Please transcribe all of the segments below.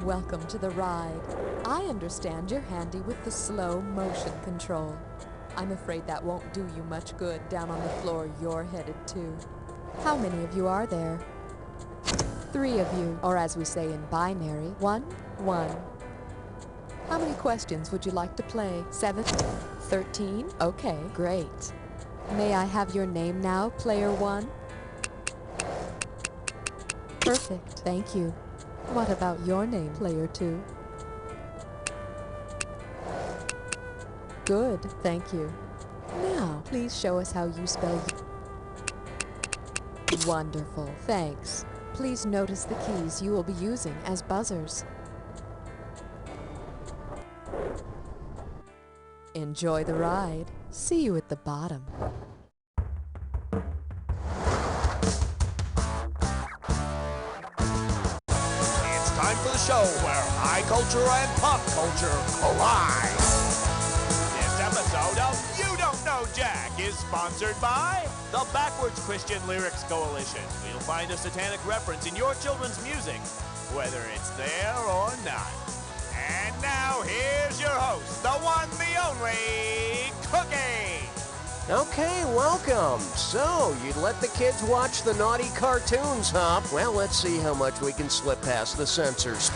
Welcome to the ride. I understand you're handy with the slow motion control. I'm afraid that won't do you much good down on the floor you're headed to. How many of you are there? 3 of you, or as we say in binary, 1, 1. How many questions would you like to play? 7? 13? Okay, great. May I have your name now, player 1? Perfect, thank you. What about your name, player 2? Good, thank you. Now, please show us how you spell Wonderful, thanks. Please notice the keys you will be using as buzzers. Enjoy the ride. See you at the bottom. It's time for the show where high culture and pop culture collide. This episode of You Don't Know Jack is sponsored by the Backwards Christian Lyrics Coalition. You'll find a satanic reference in your children's music, whether it's there or not. And now, here's your host, the one, the only, Cookie! Okay, welcome. So, you'd let the kids watch the naughty cartoons, huh? Well, let's see how much we can slip past the censors.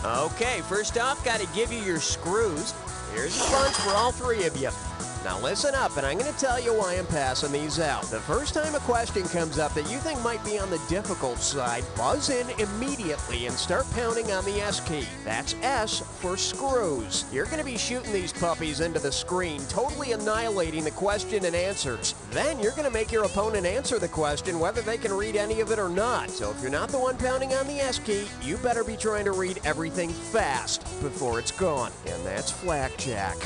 Okay, first off, gotta give you your screws. Here's a bunch for all 3 of you. Now listen up, and I'm going to tell you why I'm passing these out. The first time a question comes up that you think might be on the difficult side, buzz in immediately and start pounding on the S key. That's S for screws. You're going to be shooting these puppies into the screen, totally annihilating the question and answers. Then you're going to make your opponent answer the question whether they can read any of it or not. So if you're not the one pounding on the S key, you better be trying to read everything fast before it's gone. And that's Flackjack.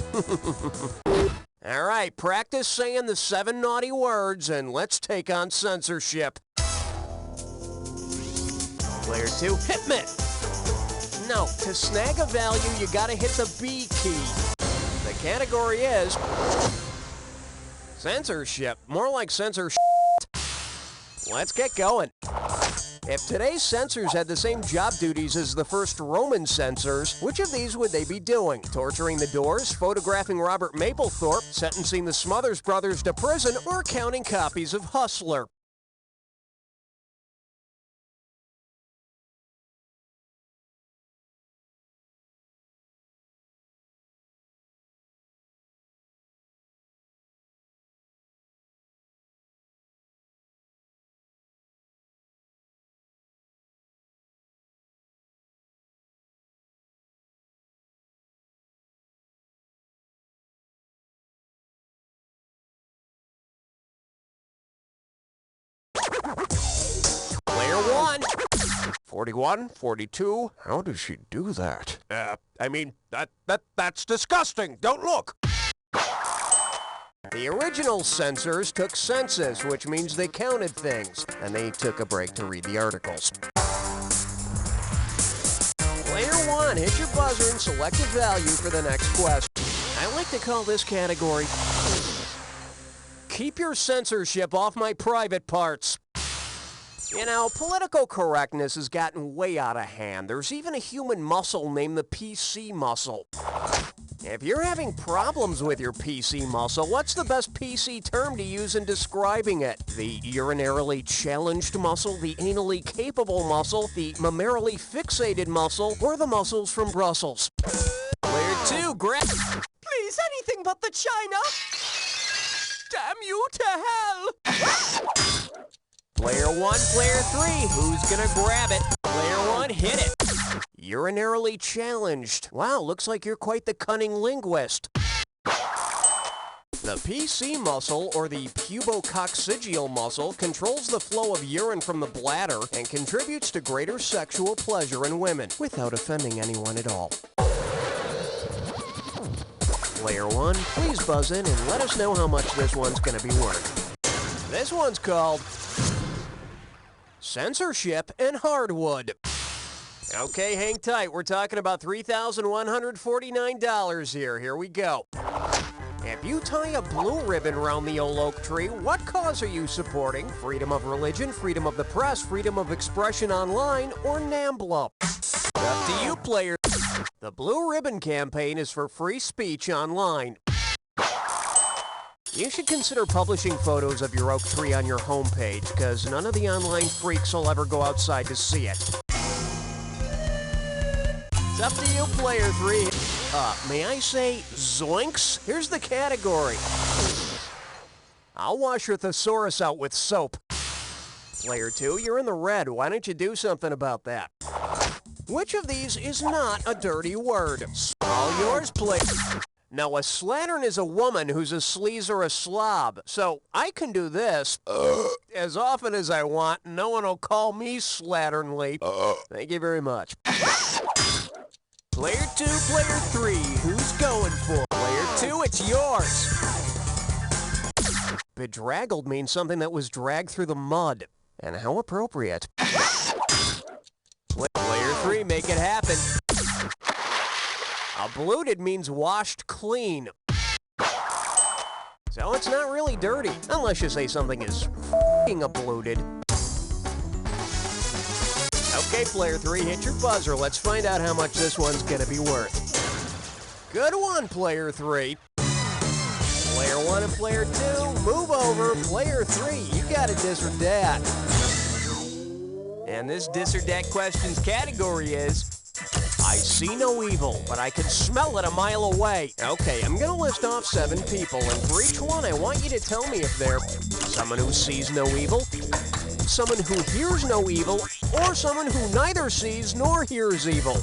All right, practice saying the 7 naughty words, and let's take on censorship. Player 2, hit me. No, to snag a value, you gotta hit the B key. The category is censorship, more like censorship. Let's get going. If today's censors had the same job duties as the first Roman censors, which of these would they be doing? Torturing the Doors, photographing Robert Mapplethorpe, sentencing the Smothers Brothers to prison, or counting copies of Hustler? Player 1. 41, 42. How does she do that? That's disgusting. Don't look. The original censors took census, which means they counted things, and they took a break to read the articles. Player 1, hit your buzzer and select a value for the next question. I like to call this category, Keep Your Censorship Off My Private Parts. You know, political correctness has gotten way out of hand. There's even a human muscle named the PC muscle. If you're having problems with your PC muscle, what's the best PC term to use in describing it? The urinarily challenged muscle, the anally capable muscle, the mammarily fixated muscle, or the muscles from Brussels? Player 2, grab... Please, anything but the China! Damn you to hell! Player 1, player 3, who's gonna grab it? Player 1, hit it. Urinarily challenged. Wow, looks like you're quite the cunning linguist. The PC muscle, or the pubococcygeal muscle, controls the flow of urine from the bladder and contributes to greater sexual pleasure in women, without offending anyone at all. Player 1, please buzz in and let us know how much this one's gonna be worth. This one's called Censorship and Hardwood. Okay, hang tight. We're talking about $3,149 here. Here we go. If you tie a blue ribbon around the old oak tree, what cause are you supporting? Freedom of religion, freedom of the press, freedom of expression online, or NAMBLA? Up to you, player. The Blue Ribbon Campaign is for free speech online. You should consider publishing photos of your oak tree on your homepage, because none of the online freaks will ever go outside to see it. It's up to you, player 3. May I say zoinks? Here's the category. I'll wash your thesaurus out with soap. Player 2, you're in the red. Why don't you do something about that? Which of these is not a dirty word? All yours, player. Now, a slattern is a woman who's a sleaze or a slob. So I can do this as often as I want. No one will call me slatternly. Thank you very much. Player 2, player 3, who's going for? Player 2, it's yours. Bedraggled means something that was dragged through the mud. And how appropriate. Player 3, make it happen. Abluted means washed clean. So it's not really dirty, unless you say something is f***ing abluted. Okay, player 3, hit your buzzer. Let's find out how much this one's gonna be worth. Good one, player 3. Player 1 and player 2, move over. Player 3, you got a dis or dat. And this dis or dat questions category is, I see no evil, but I can smell it a mile away. Okay, I'm gonna list off 7 people, and for each one, I want you to tell me if they're someone who sees no evil, someone who hears no evil, or someone who neither sees nor hears evil.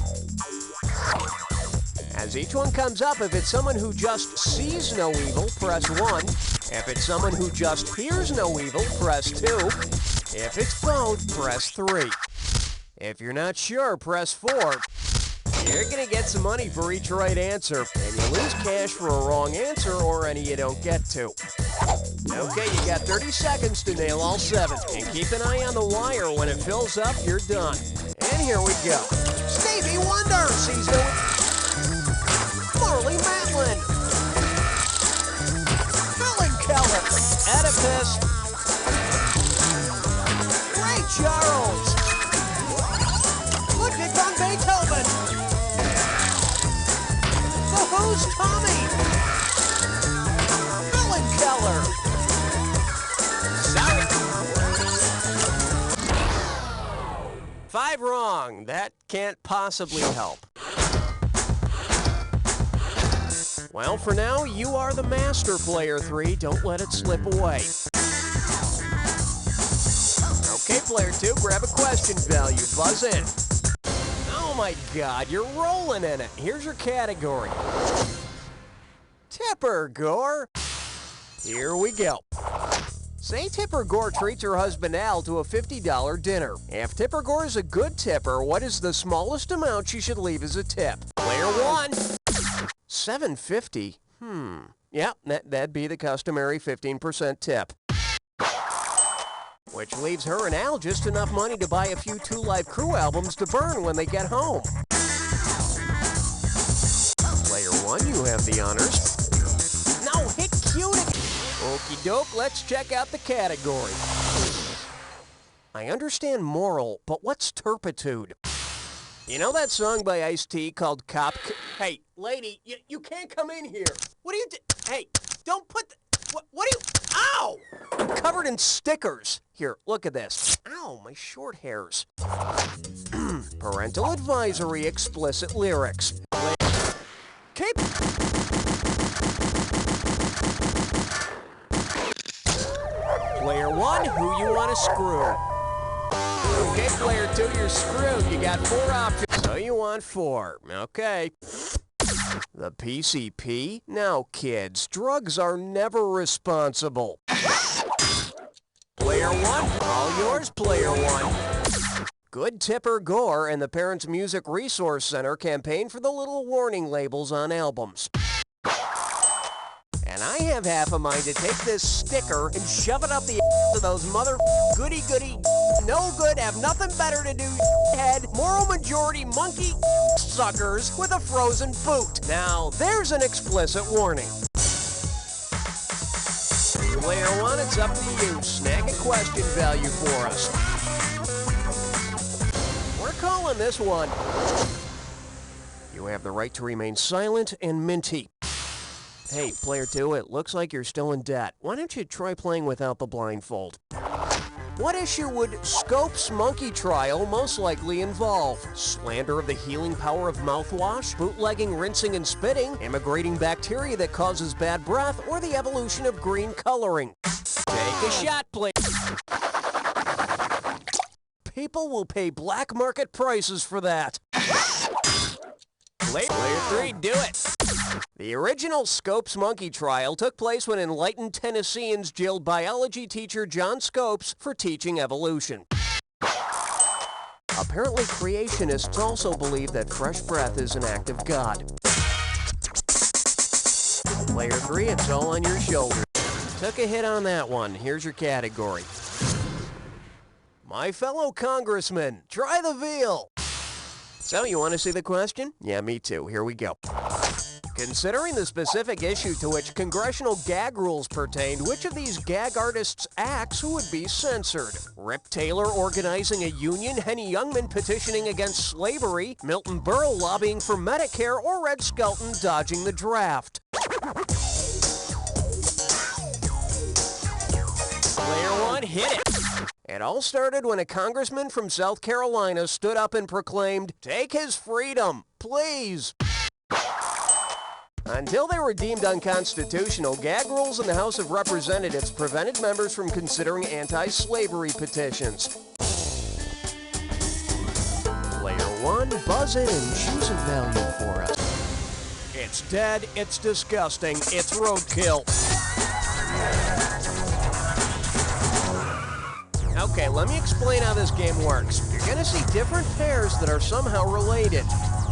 As each one comes up, if it's someone who just sees no evil, press 1. If it's someone who just hears no evil, press 2. If it's both, press 3. If you're not sure, press 4. You're gonna get some money for each right answer, and you lose cash for a wrong answer or any you don't get to. Okay, you got 30 seconds to nail all 7, and keep an eye on the wire. When it fills up, you're done. And here we go. Stevie Wonder sees no... Marley Matlin. Helen Keller. Oedipus. Ray Charles. Ludwig van Beethoven. The Who's Tommy. Helen Keller. Sorry. 5 wrong. That can't possibly help. Well, for now, you are the master, player 3. Don't let it slip away. Okay, player 2, grab a question value. Buzz in. Oh my God, you're rolling in it. Here's your category. Tipper Gore. Here we go. Say Tipper Gore treats her husband Al to a $50 dinner. If Tipper Gore is a good tipper, what is the smallest amount she should leave as a tip? Player 1. $7.50? Yep, that'd be the customary 15% tip. Which leaves her and Al just enough money to buy a few 2 Live Crew albums to burn when they get home. Player 1, you have the honors. Now hit Q to... Okie doke, let's check out the category. I understand moral, but what's turpitude? You know that song by Ice-T called Cop... Hey, lady, you can't come in here. What are you Hey, don't put the... What are you... Ow! I'm covered in stickers. Here, look at this. Ow, my short hairs. Parental advisory, explicit lyrics. Keep... Player 1, who you want to screw? Okay, player 2, you're screwed. You got 4 options. So you want 4. Okay. The PCP? Now, kids, drugs are never responsible. Player 1, all yours, player 1. Good Tipper Gore and the Parents Music Resource Center campaign for the little warning labels on albums. And I have half a mind to take this sticker and shove it up the ass of those mother goody-goody, no good, have nothing better to do, head, moral majority monkey suckers with a frozen boot. Now, there's an explicit warning. Player one, it's up to you. Snag a question value for us. We're calling this one. You have the right to remain silent and minty. Hey, player two, it looks like you're still in debt. Why don't you try playing without the blindfold? What issue would Scope's monkey trial most likely involve? Slander of the healing power of mouthwash? Bootlegging, rinsing, and spitting? Immigrating bacteria that causes bad breath? Or the evolution of green coloring? Take a shot, please. People will pay black market prices for that. Player three, do it. The original Scopes monkey trial took place when enlightened Tennesseans jailed biology teacher John Scopes for teaching evolution. Apparently, creationists also believe that fresh breath is an act of God. Player three, it's all on your shoulders. Took a hit on that one. Here's your category. My fellow congressman, try the veal. So, you want to see the question? Yeah, me too. Here we go. Considering the specific issue to which congressional gag rules pertained, which of these gag artists' acts would be censored? Rip Taylor organizing a union, Henny Youngman petitioning against slavery, Milton Berle lobbying for Medicare, or Red Skelton dodging the draft? Player one, hit it! It all started when a congressman from South Carolina stood up and proclaimed, "Take his freedom, please." Until they were deemed unconstitutional, gag rules in the House of Representatives prevented members from considering anti-slavery petitions. Player one, buzz in and choose a value for us. It's dead, it's disgusting, it's roadkill. Okay, let me explain how this game works. You're going to see different pairs that are somehow related.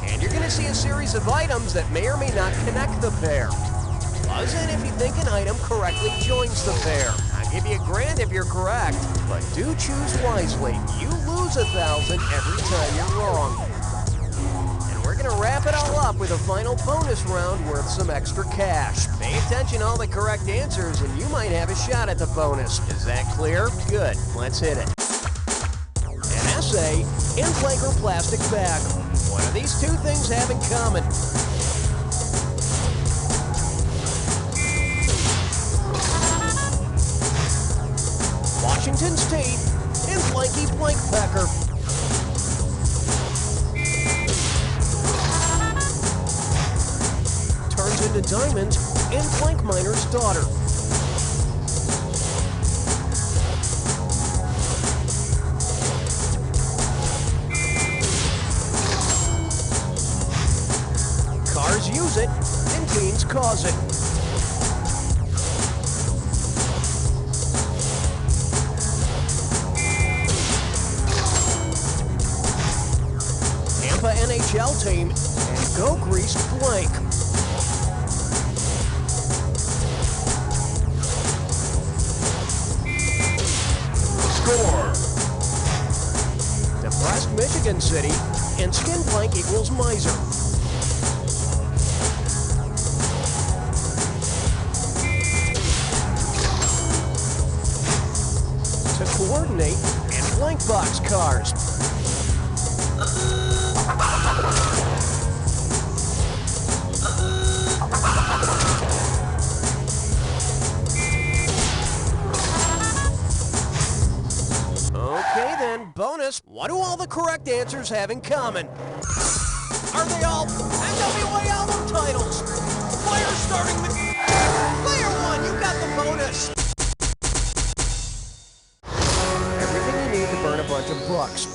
And you're going to see a series of items that may or may not connect the pair. Buzz in if you think an item correctly joins the pair. I'll give you $1,000 if you're correct, but do choose wisely. You lose 1,000 every time you're wrong. And we're going to wrap it all up with a final bonus round worth some extra cash. Pay attention to all the correct answers and you might have a shot at the bonus. Is that clear? Good. Let's hit it. An essay in blank or plastic bag. What do these two things have in common? Washington's teeth in blanky blank pecker. Turns into diamonds in blank miner's daughter. Cars use it, and teens cause it. Tampa NHL team, and go greased blank. Score! Depressed Michigan City, and skin blank equals miser. Coordinate and blank box cars. Okay then, bonus. What do all the correct answers have in common? Are they all NWA album titles? Player starting with... Player one, you got the bonus. Burn a bunch of bucks.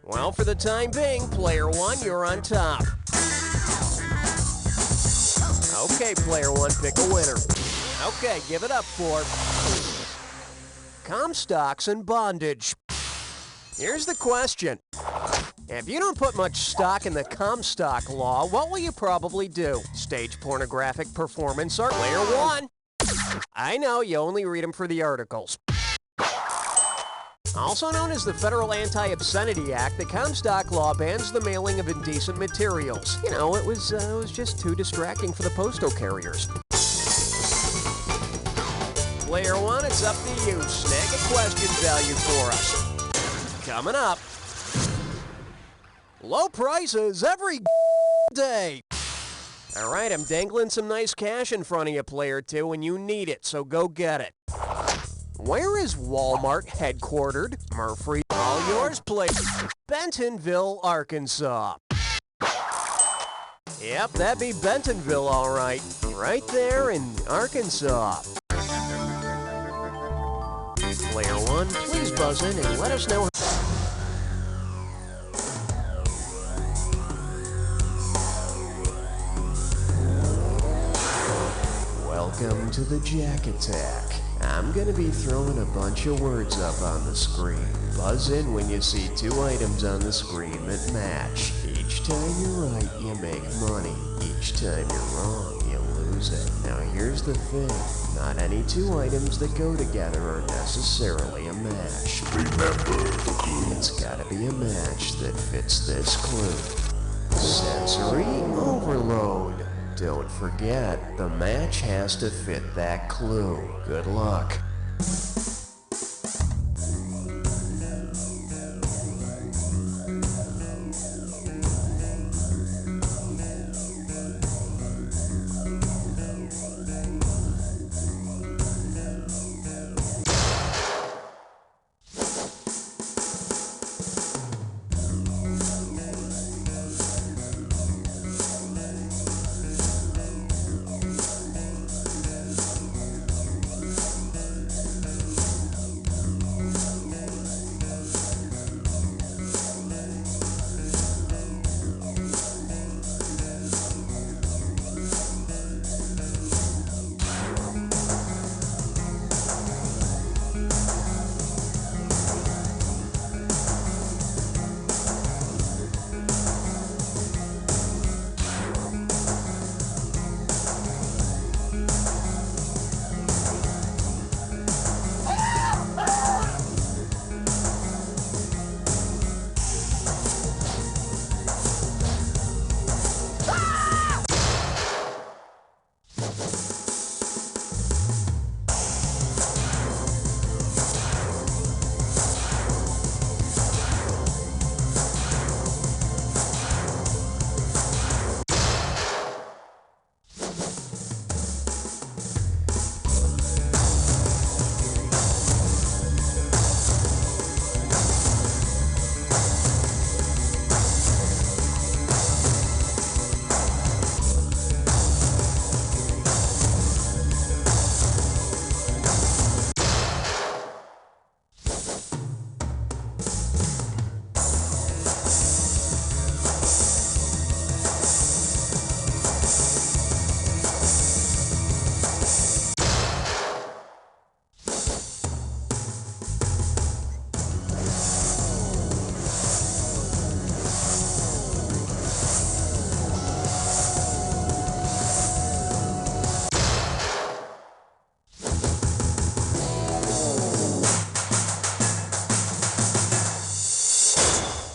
Well, for the time being, player one, you're on top. Okay, player one, pick a winner. Okay, give it up for Comstocks and bondage. Here's the question. If you don't put much stock in the Comstock law, what will you probably do? Stage pornographic performance art? Player one. I know, you only read them for the articles. Also known as the Federal Anti-Obscenity Act, the Comstock Law bans the mailing of indecent materials. You know, it was just too distracting for the postal carriers. Player one, it's up to you. Snag a question value for us. Coming up. Low prices every day. All right, I'm dangling some nice cash in front of you, player two, and you need it, so go get it. Where is Walmart headquartered? Murphy, all yours, player. Bentonville, Arkansas. Yep, that'd be Bentonville, all right. Right there in Arkansas. Player one, please buzz in and let us know. Welcome to the Jack Attack. I'm gonna be throwing a bunch of words up on the screen. Buzz in when you see two items on the screen that match. Each time you're right, you make money. Each time you're wrong, you lose it. Now here's the thing. Not any two items that go together are necessarily a match. Remember the clue. It's gotta be a match that fits this clue. Sensory overload. Don't forget, the match has to fit that clue. Good luck.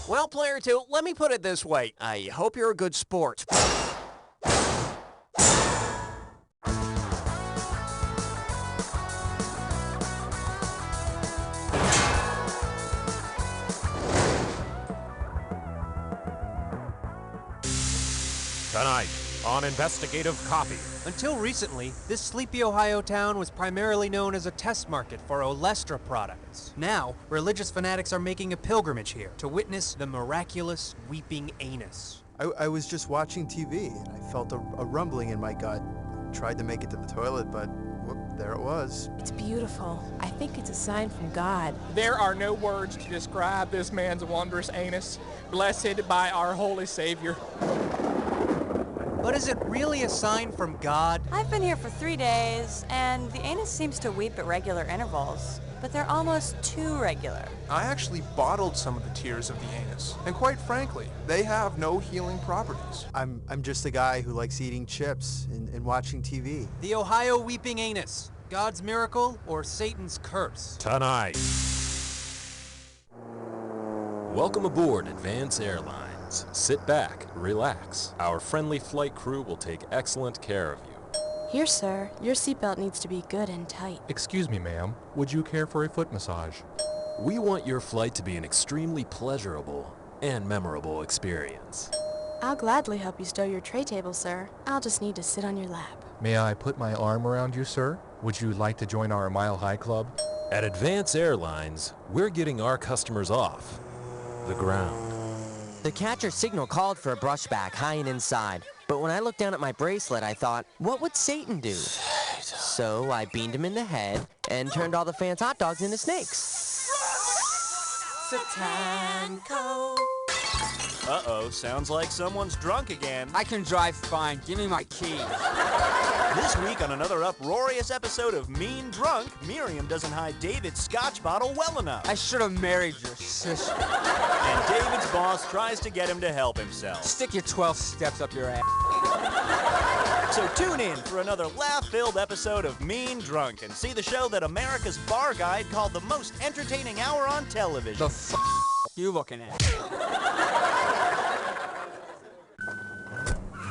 Well, player two, let me put it this way. I hope you're a good sport. Tonight on Investigative Copy. Until recently, this sleepy Ohio town was primarily known as a test market for Olestra products. Now, religious fanatics are making a pilgrimage here to witness the miraculous weeping anus. I was just watching TV and I felt a rumbling in my gut. Tried to make it to the toilet, but whoop, there it was. It's beautiful. I think it's a sign from God. There are no words to describe this man's wondrous anus, blessed by our holy Savior. But is it really a sign from God? I've been here for 3 days, and the anus seems to weep at regular intervals, but they're almost too regular. I actually bottled some of the tears of the anus, and quite frankly, they have no healing properties. I'm just a guy who likes eating chips and watching TV. The Ohio weeping anus. God's miracle or Satan's curse? Tonight. Welcome aboard Advance Airlines. Sit back, relax. Our friendly flight crew will take excellent care of you. Here, sir. Your seatbelt needs to be good and tight. Excuse me, ma'am. Would you care for a foot massage? We want your flight to be an extremely pleasurable and memorable experience. I'll gladly help you stow your tray table, sir. I'll just need to sit on your lap. May I put my arm around you, sir? Would you like to join our Mile High Club? At Advance Airlines, we're getting our customers off the ground. The catcher signal called for a brushback high and inside, but when I looked down at my bracelet, I thought, what would Satan do? So I beamed him in the head and turned all the fans' hot dogs into snakes. Satanko. Uh-oh, sounds like someone's drunk again. I can drive fine. Give me my key. This week on another uproarious episode of Mean Drunk, Miriam doesn't hide David's scotch bottle well enough. I should have married your sister. And David's boss tries to get him to help himself. Stick your 12 steps up your ass. So tune in for another laugh-filled episode of Mean Drunk and see the show that America's Bar Guide called the most entertaining hour on television. The f*** you looking at?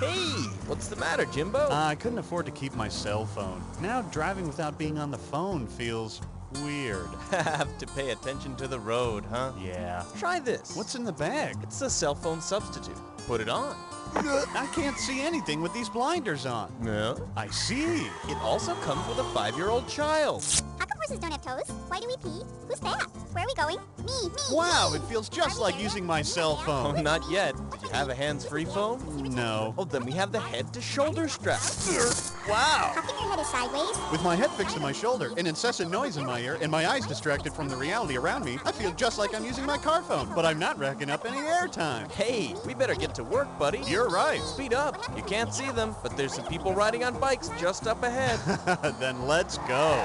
Hey, what's the matter, Jimbo? I couldn't afford to keep my cell phone. Now driving without being on the phone feels weird. Have to pay attention to the road, huh? Yeah. Try this. What's in the bag? It's a cell phone substitute. Put it on. I can't see anything with these blinders on. No? I see. It also comes with a 5-year-old child. How come horses don't have toes? Why do we pee? Who's that? Where are we going? Me. Wow, it feels just like using my cell phone. Oh, not yet. Did you have a hands-free phone? No. Oh, then we have the head-to-shoulder strap. Wow. How come your head is sideways? With my head fixed to my shoulder, an incessant noise in my ear, and my eyes distracted from the reality around me, I feel just like I'm using my car phone, but I'm not racking up any airtime. Hey, we better get to work, buddy. You're right. Speed up. You can't see them, but there's some people riding on bikes just up ahead. Then let's go.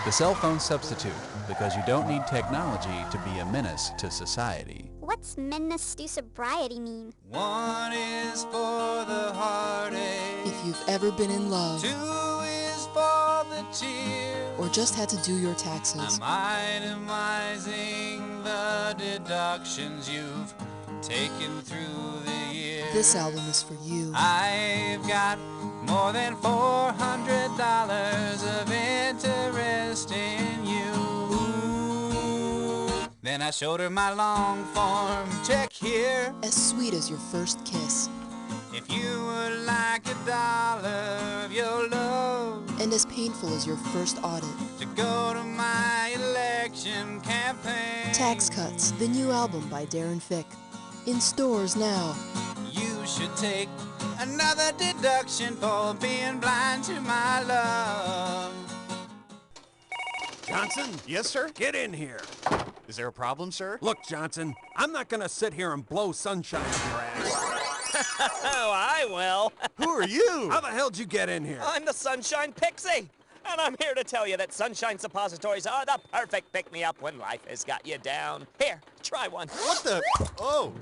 The cell phone substitute, because you don't need technology to be a menace to society. What's menace to sobriety mean? One is for the heartache. If you've ever been in love. 2 is for the tears. Or just had to do your taxes. I'm itemizing the deductions you've taken through the years. This album is for you. I've got more than $400 of interest in you. Then I showed her my long form check here. As sweet as your first kiss. If you would like $1 of your love. And as painful as your first audit. To go to my election campaign. Tax Cuts, the new album by Darren Fick. In stores now. You should take another deduction for being blind to my love. Johnson? Yes, sir? Get in here. Is there a problem, sir? Look, Johnson, I'm not gonna sit here and blow sunshine in your ass. Oh, I will. Who are you? How the hell'd you get in here? I'm the Sunshine Pixie. And I'm here to tell you that Sunshine Suppositories are the perfect pick-me-up when life has got you down. Here, try one. What the? Oh.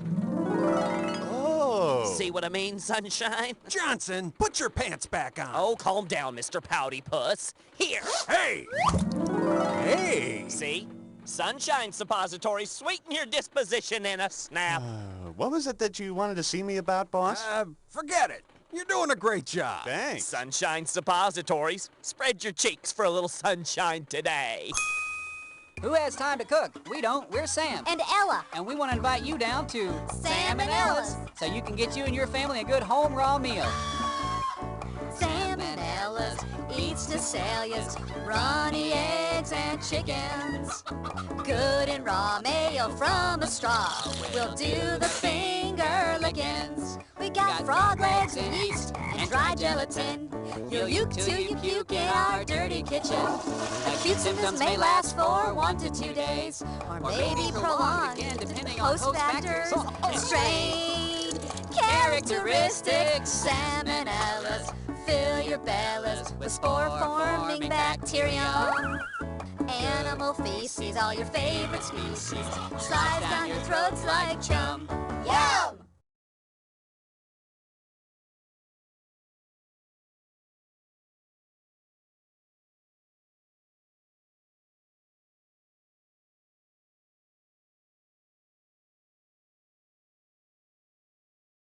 Oh. See what I mean, Sunshine? Johnson, put your pants back on. Oh, calm down, Mr. Pouty Puss. Here. Hey! Hey! See? Sunshine Suppositories sweeten your disposition in a snap. What was it that you wanted to see me about, boss? Forget it. You're doing a great job. Thanks. Sunshine Suppositories. Spread your cheeks for a little sunshine today. Who has time to cook? We don't. We're Sam. And Ella. And we want to invite you down to Sam and Ella's. so you can get you and your family a good home raw meal. Sam and Ella's eats Cecilia's runny eggs and chickens. Good and raw mayo from a straw. We'll do the finger lickings. We got frog legs and yeast and dry gelatin. You'll uke till you puke in our dirty kitchen. Acute symptoms may last for 1 to 2 days, or maybe prolonged, depending on host factors and strain characteristics. Salmonellas fill your bellas with spore-forming bacterium. Animal feces, all your favorite species, slides down your throats like chum. Yeah!